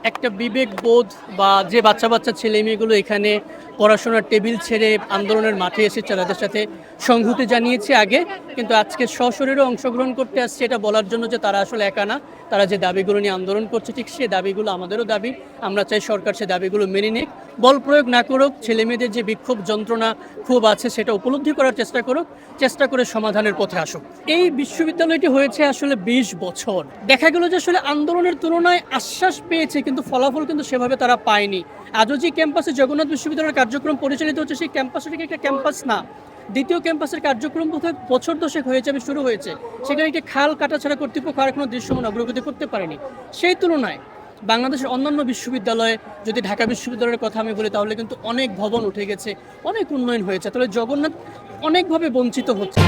একটা বিবেকবোধ বা যে বাচ্চা ছেলে মেয়েগুলো এখানে পড়াশোনার টেবিল ছেড়ে আন্দোলনের মাঠে এসেছে তাদের সাথে সংহতি জানিয়েছে আগে, কিন্তু আজকে সশরীরে অংশগ্রহণ করতে আসছে এটা বলার জন্য যে তারা আসলে একা না। তারা যে দাবিগুলো নিয়ে আন্দোলন করছে ঠিক সে দাবিগুলো আমাদেরও দাবি। আমরা চাই সরকার সে দাবিগুলো মেনে নিক, বল প্রয়োগ না করুক, ছেলে মেয়েদের যে বিক্ষোভ যন্ত্রণা খুব আছে সেটা উপলব্ধি করার চেষ্টা করুক, চেষ্টা করে সমাধানের পথে আসুক। এই বিশ্ববিদ্যালয়টি হয়েছে আসলে 20 বছর। দেখা গেল যে আসলে আন্দোলনের তুলনায় আশ্বাস পেয়েছে কিন্তু ফলাফল কিন্তু সেভাবে তারা পায়নি। আজও যে ক্যাম্পাসে জগন্নাথ বিশ্ববিদ্যালয়ের কার্যক্রম পরিচালিত হচ্ছে সেই ক্যাম্পাসটা একটা ক্যাম্পাস না। দ্বিতীয় ক্যাম্পাসের কার্যক্রম বোধহয় বছর দশেক হয়েছে আমি শুরু হয়েছে, সেখানে একটি খাল কাটা ছাড়া কর্তৃপক্ষ আর কোনো দৃশ্যমান অগ্রগতি করতে পারেনি। সেই তুলনায় বাংলাদেশের অন্যান্য বিশ্ববিদ্যালয়ে, যদি ঢাকা বিশ্ববিদ্যালয়ের কথা আমি বলি তাহলে কিন্তু অনেক ভবন উঠে গেছে, অনেক উন্নয়ন হয়েছে। তাহলে জগন্নাথ অনেকভাবে বঞ্চিত হচ্ছে।